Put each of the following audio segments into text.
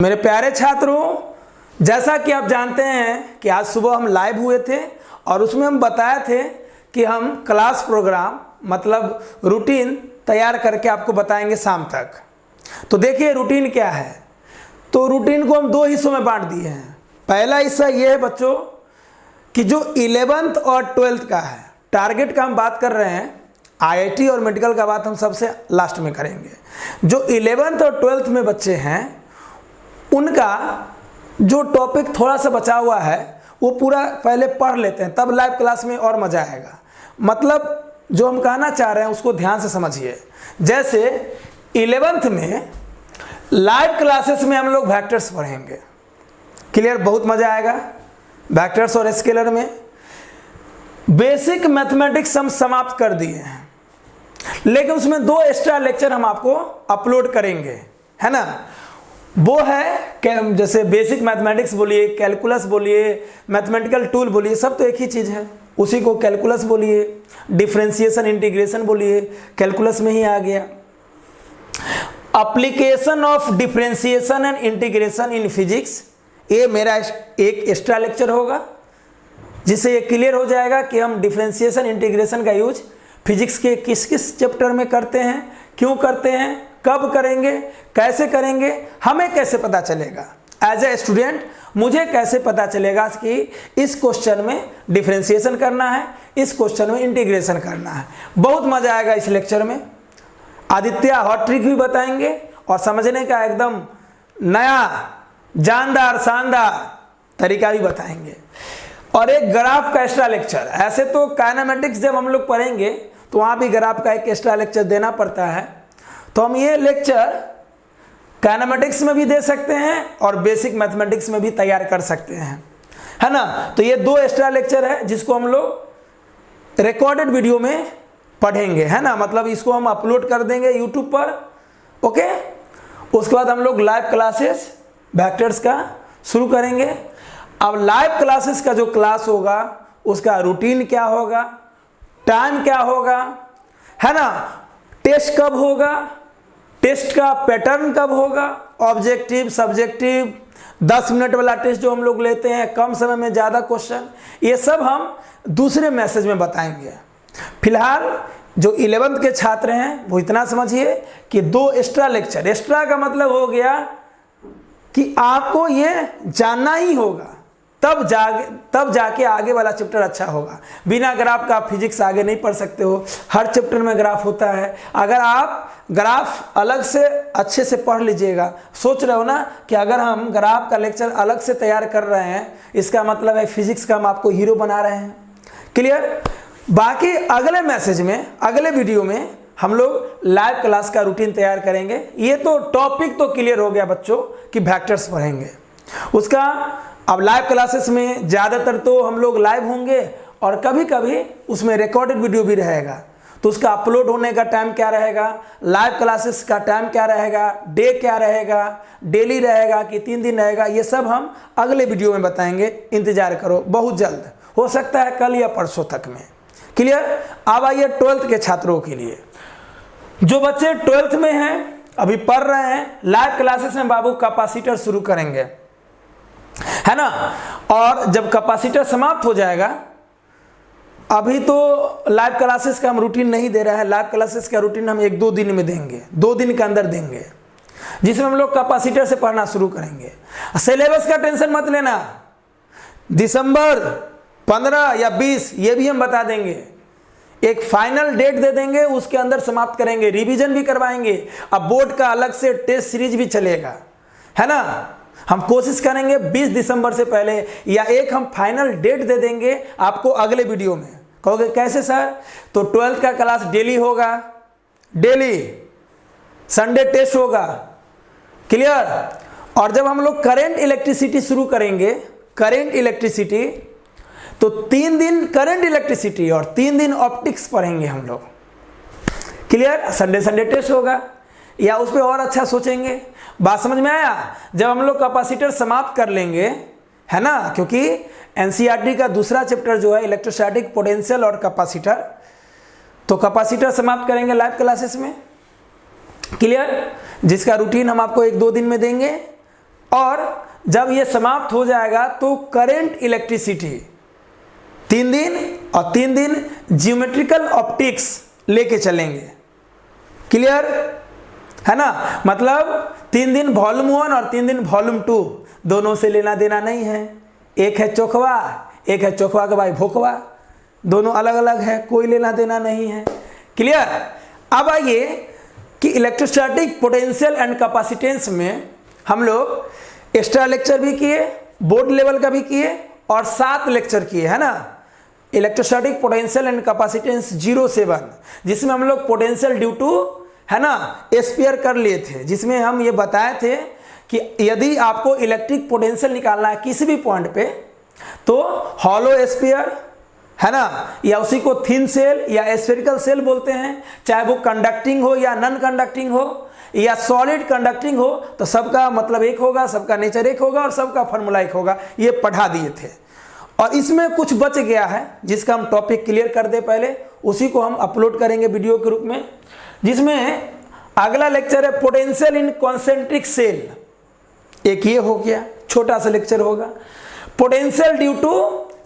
मेरे प्यारे छात्रों, जैसा कि आप जानते हैं कि आज सुबह हम लाइव हुए थे और उसमें हम बताए थे कि हम क्लास प्रोग्राम मतलब रूटीन तैयार करके आपको बताएंगे शाम तक। तो देखिए रूटीन क्या है। तो रूटीन को हम दो हिस्सों में बांट दिए हैं। पहला हिस्सा ये है बच्चों कि जो 11th और 12th का है, टारगेट का हम बात कर रहे हैं। आईआईटी और मेडिकल का बात हम सबसे लास्ट में करेंगे। जो 11th और 12th में बच्चे हैं उनका जो टॉपिक थोड़ा सा बचा हुआ है वो पूरा पहले पढ़ लेते हैं, तब लाइव क्लास में और मज़ा आएगा। मतलब जो हम कहना चाह रहे हैं उसको ध्यान से समझिए। जैसे 11th में लाइव क्लासेस में हम लोग वेक्टर्स पढ़ेंगे। क्लियर? बहुत मज़ा आएगा वेक्टर्स और स्केलर में। बेसिक मैथमेटिक्स हम समाप्त कर दिए हैं, लेकिन उसमें 2 एक्स्ट्रा लेक्चर हम आपको अपलोड करेंगे, है ना। वो है जैसे बेसिक मैथमेटिक्स बोलिए, कैलकुलस बोलिए, मैथमेटिकल टूल बोलिए, सब तो एक ही चीज़ है। उसी को कैलकुलस बोलिए, डिफरेंशिएशन इंटीग्रेशन बोलिए, कैलकुलस में ही आ गया। Application of differentiation and integration in physics, ये मेरा एक एक्स्ट्रा लेक्चर होगा, जिससे ये क्लियर हो जाएगा कि हम डिफरेंशिएशन इंटीग्रेशन का यूज फिजिक्स के किस किस चैप्टर में करते हैं, क्यों करते हैं, कब करेंगे, कैसे करेंगे, हमें कैसे पता चलेगा। एज ए स्टूडेंट मुझे कैसे पता चलेगा कि इस क्वेश्चन में डिफरेंशिएशन करना है, इस क्वेश्चन में इंटीग्रेशन करना है। बहुत मजा आएगा इस लेक्चर में। आदित्य हॉट ट्रिक भी बताएंगे और समझने का एकदम नया जानदार शानदार तरीका भी बताएंगे। और एक ग्राफ का एक्स्ट्रा लेक्चर। ऐसे तो काइनेमेटिक्स जब हम लोग पढ़ेंगे तो वहाँ भी ग्राफ का एक एक्स्ट्रा लेक्चर देना पड़ता है, तो हम ये लेक्चर काइनेमेटिक्स में भी दे सकते हैं और बेसिक मैथमेटिक्स में भी तैयार कर सकते हैं, है ना। तो ये 2 एक्स्ट्रा लेक्चर है जिसको हम लोग रिकॉर्डेड वीडियो में पढ़ेंगे, है ना। मतलब इसको हम अपलोड कर देंगे यूट्यूब पर, ओके। उसके बाद हम लोग लाइव क्लासेस वेक्टर्स का शुरू करेंगे। अब लाइव क्लासेस का जो क्लास होगा उसका रूटीन क्या होगा, टाइम क्या होगा, है ना, टेस्ट कब होगा, टेस्ट का पैटर्न कब होगा, ऑब्जेक्टिव सब्जेक्टिव 10 मिनट वाला टेस्ट जो हम लोग लेते हैं, कम समय में ज़्यादा क्वेश्चन, ये सब हम दूसरे मैसेज में बताएंगे। फिलहाल जो 11th के छात्र हैं वो इतना समझिए कि 2 एक्स्ट्रा लेक्चर। एक्स्ट्रा का मतलब हो गया कि आपको ये जानना ही होगा, तब जाके आगे वाला चैप्टर अच्छा होगा। बिना ग्राफ का आप फिजिक्स आगे नहीं पढ़ सकते हो। हर चैप्टर में ग्राफ होता है। अगर आप ग्राफ अलग से अच्छे से पढ़ लीजिएगा, सोच रहे हो ना कि अगर हम ग्राफ का लेक्चर अलग से तैयार कर रहे हैं, इसका मतलब है फिजिक्स का हम आपको हीरो बना रहे हैं। क्लियर? बाकी अगले मैसेज में, अगले वीडियो में हम लोग लाइव क्लास का रूटीन तैयार करेंगे। ये तो टॉपिक तो क्लियर हो गया बच्चों कि वेक्टर्स पढ़ेंगे। उसका अब लाइव क्लासेस में ज़्यादातर तो हम लोग लाइव होंगे और कभी कभी उसमें रिकॉर्डेड वीडियो भी रहेगा। तो उसका अपलोड होने का टाइम क्या रहेगा, लाइव क्लासेस का टाइम क्या रहेगा, डे क्या रहेगा, डेली रहेगा कि 3 दिन रहेगा, ये सब हम अगले वीडियो में बताएंगे। इंतजार करो, बहुत जल्द, हो सकता है कल या परसों तक में। क्लियर? अब आइए 12th के छात्रों के लिए। जो बच्चे 12th में हैं, अभी पढ़ रहे हैं, लाइव क्लासेस में बाबू कैपेसिटर शुरू करेंगे, है ना। और जब कैपेसिटर समाप्त हो जाएगा, अभी तो लाइव क्लासेस का हम रूटीन नहीं दे रहा है। लाइव क्लासेस का रूटीन हम 1-2 दिन में देंगे, 2 दिन के अंदर देंगे, जिसमें हम लोग कैपेसिटर से पढ़ना शुरू करेंगे। सिलेबस का टेंशन मत लेना, दिसंबर 15 या 20 ये भी हम बता देंगे। एक फाइनल डेट दे देंगे, उसके अंदर समाप्त करेंगे, रिवीजन भी करवाएंगे। अब बोर्ड का अलग से टेस्ट सीरीज भी चलेगा, है ना। हम कोशिश करेंगे 20 दिसंबर से पहले, या एक हम फाइनल डेट दे देंगे आपको अगले वीडियो में। कहोगे कैसे सर? तो 12th का क्लास डेली होगा, डेली संडे टेस्ट होगा। क्लियर? और जब हम लोग करेंट इलेक्ट्रिसिटी शुरू करेंगे, करेंट इलेक्ट्रिसिटी, तो 3 दिन करेंट इलेक्ट्रिसिटी और 3 दिन ऑप्टिक्स पढ़ेंगे हम लोग। क्लियर? संडे टेस्ट होगा, या उस पर और अच्छा सोचेंगे। बात समझ में आया? जब हम लोग कैपेसिटर समाप्त कर लेंगे, है ना, क्योंकि एनसीईआरटी का दूसरा चैप्टर जो है इलेक्ट्रोस्टैटिक पोटेंशियल और कैपेसिटर, तो कैपेसिटर समाप्त करेंगे लाइव क्लासेस में। क्लियर? जिसका रूटीन हम आपको 1-2 दिन में देंगे। और जब ये समाप्त हो जाएगा तो करंट इलेक्ट्रिसिटी 3 दिन और 3 दिन ज्योमेट्रिकल ऑप्टिक्स लेके चलेंगे। क्लियर है ना? मतलब 3 दिन वॉल्यूम 1 और 3 दिन वॉल्यूम 2, दोनों से लेना देना नहीं है। एक है चोखवा, एक है चोखवा के भाई भोकवा, दोनों अलग अलग है, कोई लेना देना नहीं है। क्लियर? अब आइए कि इलेक्ट्रोस्टैटिक पोटेंशियल एंड कैपेसिटेंस में हम लोग एक्स्ट्रा लेक्चर भी किए, बोर्ड लेवल का भी किए और 7 लेक्चर किए, है ना। इलेक्ट्रोस्टैटिक पोटेंशियल एंड कैपेसिटेंस 07, जिसमें हम लोग पोटेंशियल ड्यू टू, है ना, स्फीयर कर लिए थे, जिसमें हम ये बताए थे कि यदि आपको इलेक्ट्रिक पोटेंशियल निकालना है किसी भी पॉइंट पे, तो हॉलो स्फीयर, है ना, या उसी को थिन सेल या स्फेरिकल सेल बोलते हैं, चाहे वो कंडक्टिंग हो या नॉन कंडक्टिंग हो या सॉलिड कंडक्टिंग हो, तो सबका मतलब एक होगा, सबका नेचर एक होगा और सबका फॉर्मूला एक होगा। ये पढ़ा दिए थे। और इसमें कुछ बच गया है जिसका हम टॉपिक क्लियर कर दे पहले, उसी को हम अपलोड करेंगे वीडियो के रूप में, जिसमें अगला लेक्चर है पोटेंशियल इन कॉन्सेंट्रिक सेल। एक ये हो गया, छोटा सा लेक्चर होगा। Potential due to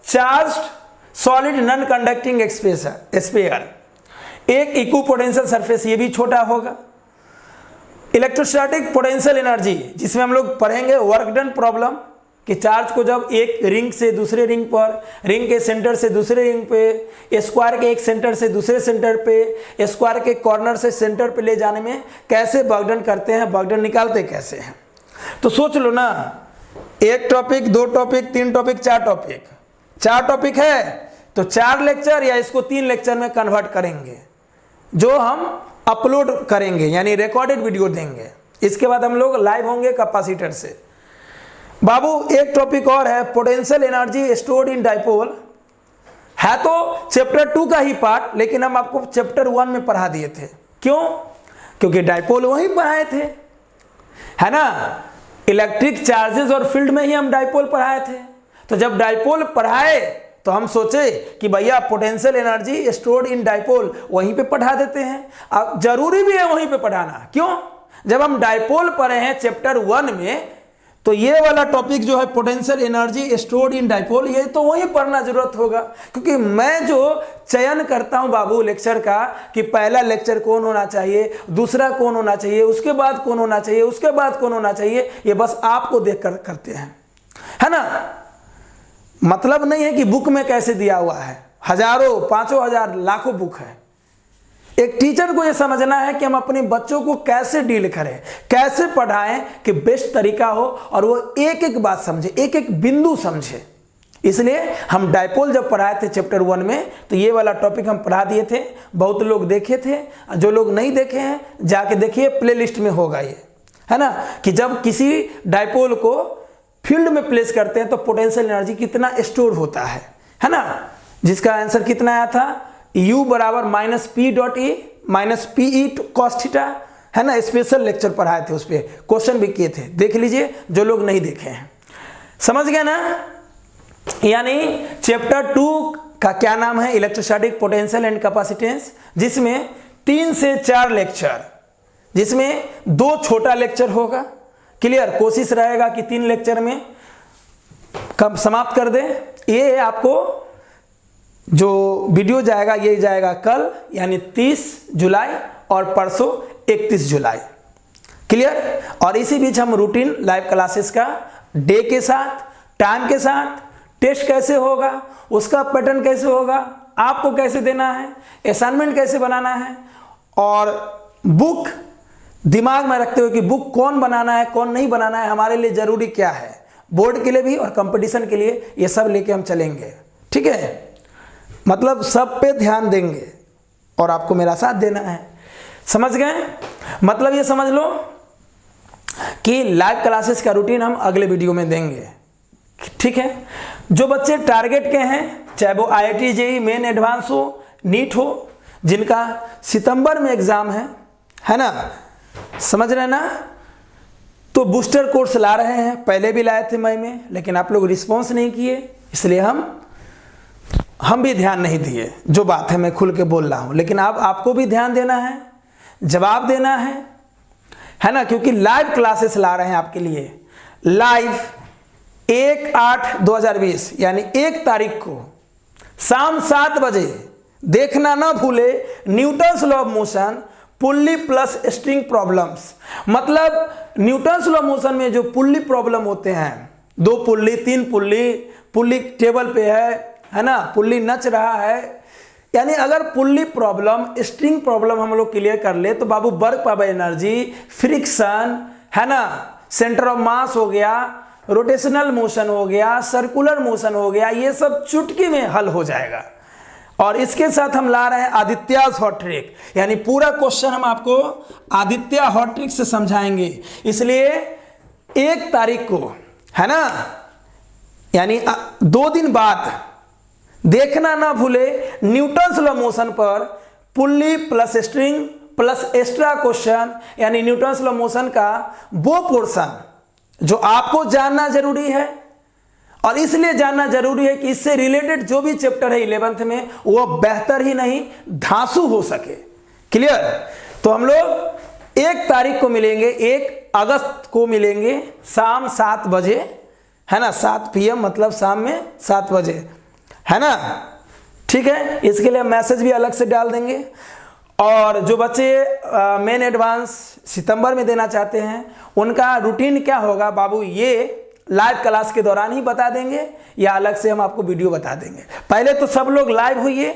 charged solid non conducting sphere, एक इक्वी पोटेंशियल सरफेस, ये भी छोटा होगा। इलेक्ट्रोस्टैटिक पोटेंशियल एनर्जी, जिसमें हम लोग पढ़ेंगे वर्क डन प्रॉब्लम, कि चार्ज को जब एक रिंग से दूसरे रिंग पर, रिंग के सेंटर से दूसरे रिंग पे, स्क्वायर के एक सेंटर से दूसरे सेंटर पे, स्क्वायर के कॉर्नर से सेंटर पे ले जाने में कैसे वर्क डन करते हैं, वर्क डन निकालते कैसे हैं। तो सोच लो ना, 1 topic, 2 topic, 3 topic, 4 topic, 4 topic है तो 4 लेक्चर या इसको 3 लेक्चर में कन्वर्ट करेंगे, जो हम अपलोड करेंगे, यानी रिकॉर्डेड वीडियो देंगे। इसके बाद हम लोग लाइव होंगे कैपेसिटर से। बाबू एक टॉपिक और है, potential energy stored in dipole, है तो चैप्टर 2 का ही पार्ट, लेकिन हम आपको चैप्टर 1 में पढ़ा दिए थे। क्यों? क्योंकि डाइपोल वहीं पढ़ाए थे, है ना। इलेक्ट्रिक चार्जेस और फील्ड में ही हम डाइपोल पढ़ाए थे। तो जब डाइपोल पढ़ाए तो हम सोचे कि भैया potential energy stored in dipole वहीं पे पढ़ा देते हैं। अब जरूरी भी है वहीं पे पढ़ाना। क्यों? जब हम डाइपोल पढ़े हैं चैप्टर 1 में, तो ये वाला टॉपिक जो है potential energy stored in dipole, ये तो वहीं पढ़ना जरूरत होगा। क्योंकि मैं जो चयन करता हूं बाबू लेक्चर का, कि पहला लेक्चर कौन होना चाहिए, दूसरा कौन होना चाहिए, उसके बाद कौन होना चाहिए, उसके बाद कौन होना चाहिए, ये बस आपको देख कर करते हैं, है ना। मतलब नहीं है कि बुक में कैसे दिया हुआ है, हजारों, 500 हजार, लाखों बुक है। एक टीचर को यह समझना है कि हम अपने बच्चों को कैसे डील करें, कैसे पढ़ाएं कि बेस्ट तरीका हो और वो एक एक बात समझे, एक एक बिंदु समझे। इसलिए हम डाइपोल जब पढ़ाए थे चैप्टर 1 में, तो ये वाला टॉपिक हम पढ़ा दिए थे। बहुत लोग देखे थे, जो लोग नहीं देखे हैं जाके देखिए, प्लेलिस्ट में होगा ये, है ना। कि जब किसी डाइपोल को फील्ड में प्लेस करते हैं तो पोटेंशियल एनर्जी कितना स्टोर होता है ना। जिसका आंसर कितना आया था, U बराबर -P.E -Pe cos थीटा, है ना। स्पेशल लेक्चर पढ़ाए थे, उस पर क्वेश्चन भी किए थे, देख लीजिए जो लोग नहीं देखे हैं। समझ गए ना। यानी चैप्टर 2 का क्या नाम है, इलेक्ट्रोस्टैटिक पोटेंशियल एंड कैपेसिटेंस, जिसमें 3 से 4 लेक्चर, जिसमें 2 छोटा लेक्चर होगा। क्लियर? कोशिश रहेगा कि 3 लेक्चर में कब समाप्त कर दें। ये आपको जो वीडियो जाएगा, ये जाएगा कल, यानी 30 जुलाई, और परसों 31 जुलाई। क्लियर? और इसी बीच हम रूटीन लाइव क्लासेस का डे के साथ, टाइम के साथ, टेस्ट कैसे होगा, उसका पैटर्न कैसे होगा, आपको कैसे देना है, असाइनमेंट कैसे बनाना है, और बुक दिमाग में रखते हुए कि बुक कौन बनाना है, कौन नहीं बनाना है, हमारे लिए जरूरी क्या है, बोर्ड के लिए भी और कंपटीशन के लिए, ये सब लेके हम चलेंगे। ठीक है? मतलब सब पे ध्यान देंगे और आपको मेरा साथ देना है। समझ गए? मतलब ये समझ लो कि लाइव क्लासेस का रूटीन हम अगले वीडियो में देंगे। ठीक है? जो बच्चे टारगेट के हैं, चाहे वो IIT JEE मेन एडवांस हो, नीट हो, जिनका सितंबर में एग्जाम है ना, समझ रहे ना, तो बूस्टर कोर्स ला रहे हैं। पहले भी लाए थे मई में, लेकिन आप लोग रिस्पॉन्स नहीं किए, इसलिए हम भी ध्यान नहीं दिए। जो बात है मैं खुल के बोल रहा हूं, लेकिन अब आपको भी ध्यान देना है, जवाब देना है ना, क्योंकि लाइव क्लासेस ला रहे हैं आपके लिए। लाइव 1/8/2020 यानी 1 तारीख को शाम 7 बजे देखना ना भूले Newton's law of motion pulley plus string problems. मतलब न्यूटन्स लॉ ऑफ मोशन में जो पुल्ली प्रॉब्लम होते हैं, 2 पुल्ली 3 पुल्ली, पुल्ली टेबल पे है ना, पुल्ली नच रहा है, यानी अगर पुल्ली प्रॉब्लम स्ट्रिंग प्रॉब्लम हम लोग क्लियर कर ले तो बाबू वर्क पावर एनर्जी, फ्रिक्शन है ना, सेंटर ऑफ मास हो गया, रोटेशनल मोशन हो गया, सर्कुलर मोशन हो गया, ये सब चुटकी में हल हो जाएगा। और इसके साथ हम ला रहे हैं आदित्याज हॉट ट्रिक, यानी पूरा क्वेश्चन हम आपको आदित्य हॉट ट्रिक से समझाएंगे। इसलिए 1 तारीख को है ना, यानी 2 दिन बाद देखना ना भूले न्यूटन्स लॉ मोशन पर pulley plus string plus extra question, यानी न्यूटन्स लॉ मोशन का वो पोर्शन जो आपको जानना जरूरी है, और इसलिए जानना जरूरी है कि इससे रिलेटेड जो भी चैप्टर है 11th में वो बेहतर ही नहीं धांसू हो सके। क्लियर? तो हम लोग 1 तारीख को मिलेंगे, 1 अगस्त को मिलेंगे शाम 7 बजे, है ना, 7 PM मतलब शाम में 7 बजे, है ना, ठीक है। इसके लिए मैसेज भी अलग से डाल देंगे। और जो बच्चे मेन एडवांस सितंबर में देना चाहते हैं उनका रूटीन क्या होगा बाबू, ये लाइव क्लास के दौरान ही बता देंगे या अलग से हम आपको वीडियो बता देंगे। पहले तो सब लोग लाइव होइए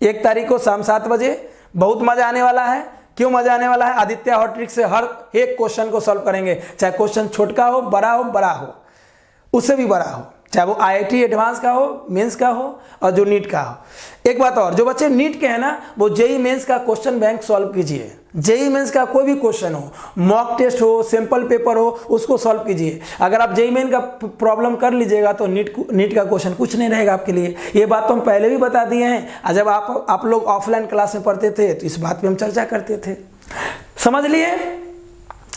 1 तारीख को शाम 7 बजे, बहुत मजा आने वाला है। क्यों मजा आने वाला है? आदित्य हॉट ट्रिक से हर एक क्वेश्चन को सॉल्व करेंगे, चाहे क्वेश्चन छोटका हो, बड़ा हो, उससे भी बड़ा हो, चाहे वो IIT एडवांस का हो, मेंस का हो, और जो नीट का हो। एक बात और, जो बच्चे नीट के हैं ना वो जेई मेंस का क्वेश्चन बैंक सॉल्व कीजिए। जेई मेंस का कोई भी क्वेश्चन हो, मॉक टेस्ट हो, सैंपल पेपर हो, उसको सॉल्व कीजिए। अगर आप जेई मेन का प्रॉब्लम कर लीजिएगा तो नीट का क्वेश्चन कुछ नहीं रहेगा आपके लिए। ये बात तो हम पहले भी बता दिए हैं, और जब आप लोग ऑफलाइन क्लास में पढ़ते थे तो इस बात पर हम चर्चा करते थे। समझ लिए?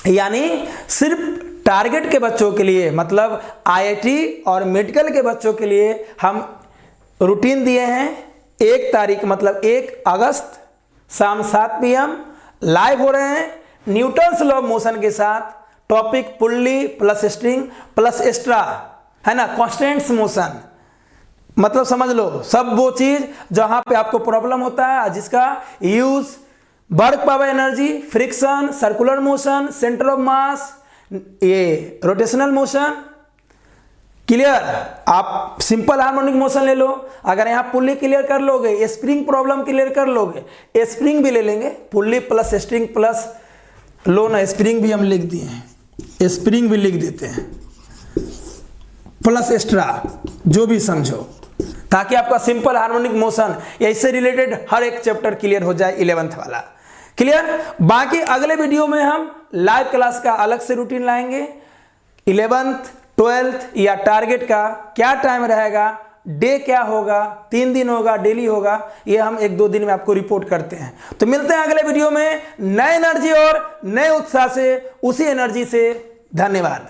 यानी सिर्फ टारगेट के बच्चों के लिए, मतलब IIT और मेडिकल के बच्चों के लिए हम रूटीन दिए हैं। 1 तारीख मतलब 1 अगस्त शाम 7 PM लाइव हो रहे हैं न्यूटन्स लॉ ऑफ मोशन के साथ। Topic pulley plus string plus extra, है ना, कांस्टेंट्स मोशन। मतलब समझ लो सब वो चीज जहां पे आपको प्रॉब्लम होता है, जिसका use work power energy, friction, circular motion, centre of mass, ये रोटेशनल मोशन। क्लियर? आप सिंपल हार्मोनिक मोशन ले लो, अगर यहाँ पुल्ली क्लियर कर लोगे, स्प्रिंग प्रॉब्लम क्लियर कर लोगे, स्प्रिंग भी ले लेंगे, pulley plus string plus low ना, स्प्रिंग भी हम लिख दिए हैं, स्प्रिंग भी लिख देते हैं, प्लस एक्स्ट्रा, जो भी समझो, ताकि आपका सिंपल हार्मोनिक मोशन या इससे रिलेटेड हर एक चैप्टर क्लियर हो जाए 11th वाला। क्लियर? बाकी अगले वीडियो में हम लाइव क्लास का अलग से रूटीन लाएंगे। 11th 12th या टारगेट का क्या टाइम रहेगा, डे क्या होगा, 3 दिन होगा, डेली होगा, ये हम 1-2 दिन में आपको रिपोर्ट करते हैं। तो मिलते हैं अगले वीडियो में नए एनर्जी और नए उत्साह से, उसी एनर्जी से। धन्यवाद।